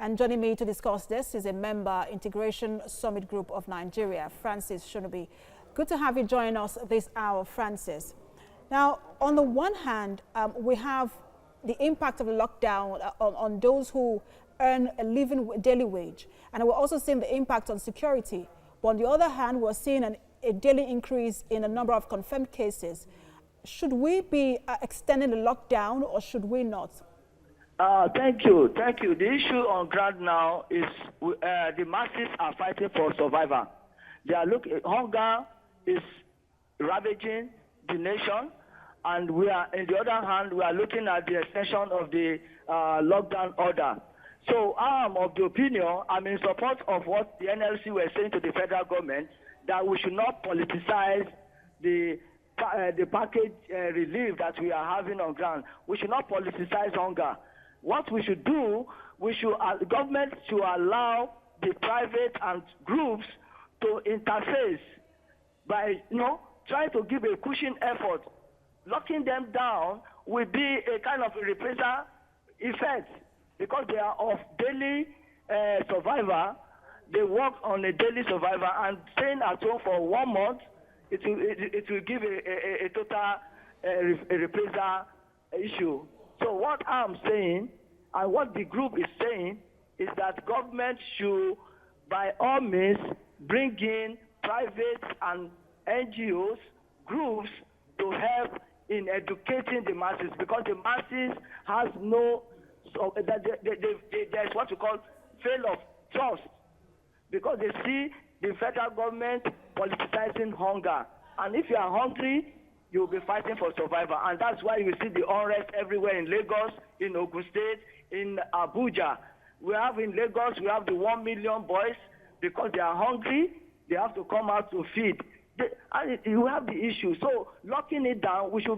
And joining me to discuss this is a member Integration Summit Group of Nigeria, Francis Shonubi. Good to have you join us this hour, Francis. Now, on the one hand, we have the impact of the lockdown on those who earn a living daily wage. And we're also seeing the impact on security. But on the other hand, we're seeing a daily increase in the number of confirmed cases. Should we be extending the lockdown or should we not? Thank you. The issue on ground now is the masses are fighting for survival. They are hunger is ravaging the nation, and we are, on the other hand, we are looking at the extension of the lockdown order. So I'm of the opinion, I'm in support of what the NLC were saying to the federal government, that we should not politicize the package relief that we are having on ground. We should not politicize hunger. What we should do, government should allow the private and groups to interface by, trying to give a cushion effort. Locking them down will be a kind of a reprisal effect because they are of daily survivor. They work on a daily survivor, and staying at home for 1 month, it will give a total reprisal issue. So what I'm saying, and what the group is saying, is that government should, by all means, bring in private and NGOs, groups, to help in educating the masses, because the masses has there's what you call fail of trust, because they see the federal government politicizing hunger. And if you are hungry, you will be fighting for survival. And that's why you see the unrest everywhere in Lagos, in Ogun State, in Abuja. We have in Lagos, we have the 1 million boys, because they are hungry, they have to come out to feed. And you have the issue. So locking it down, we should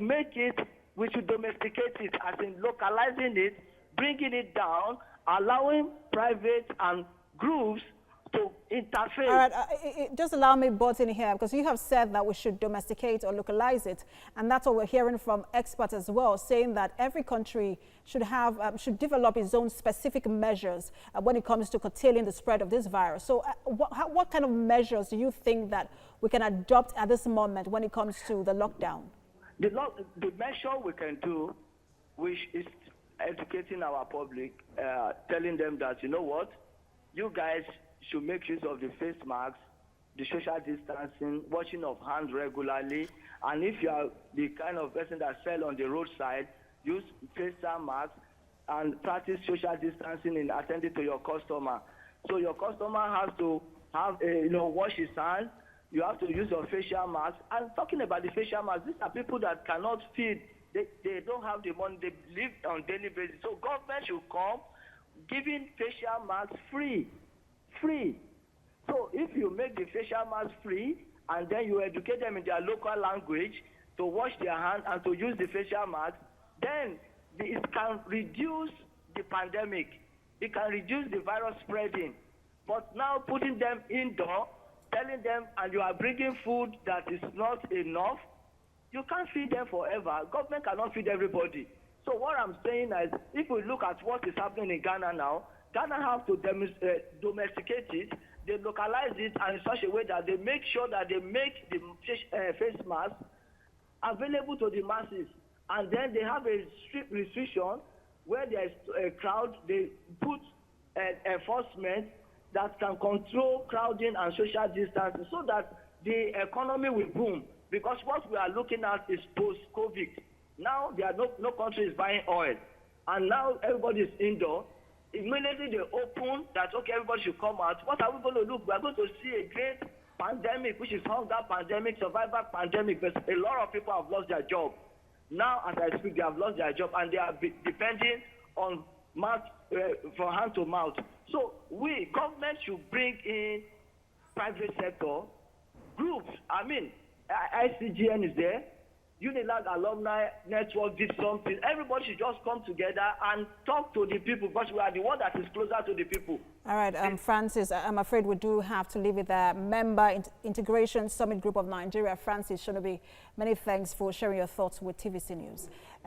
domesticate it, as in localizing it, bringing it down, allowing private and groups to interface. All right, just allow me butt in here, because you have said that we should domesticate or localize it, and that's what we're hearing from experts as well, saying that every country should develop its own specific measures when it comes to curtailing the spread of this virus. So what kind of measures do you think that we can adopt at this moment when it comes to the lockdown? The measure we can do, which is educating our public, telling them that, you know what, you guys should make use of the face masks, the social distancing, washing of hands regularly, and if you are the kind of person that sell on the roadside, use facial masks and practice social distancing in attending to your customer. So your customer has to have wash his hands. You have to use your facial mask. And talking about the facial mask, these are people that cannot feed. They don't have the money. They live on daily basis. So government should come giving facial masks free. So if you make the facial mask free, and then you educate them in their local language to wash their hands and to use the facial mask, then it can reduce the pandemic. It can reduce the virus spreading. But now putting them indoor, telling them, and you are bringing food that is not enough, you can't feed them forever. Government cannot feed everybody. So what I'm saying is, if we look at what is happening in Ghana now, Ghana have to domesticate it, they localize it, and in such a way that they make sure that they make the face mask available to the masses. And then they have a strict restriction where there is a crowd, they put enforcement that can control crowding and social distancing so that the economy will boom. Because what we are looking at is post-COVID. Now there are no country is buying oil. And now everybody is indoor. Immediately they open that, okay, everybody should come out. What are we going to look? We are going to see a great pandemic, which is hunger pandemic, survival pandemic. But a lot of people have lost their job. Now, as I speak, they have lost their job, and they are depending on mouth, from hand to mouth. So government should bring in private sector groups. I mean, ICGN is there. Unilag Alumni Network did something. Everybody should just come together and talk to the people, because we are the one that is closer to the people. All right, Francis, I'm afraid we do have to leave it there. Member Integration Summit Group of Nigeria, Francis Shonubi, many thanks for sharing your thoughts with TVC News.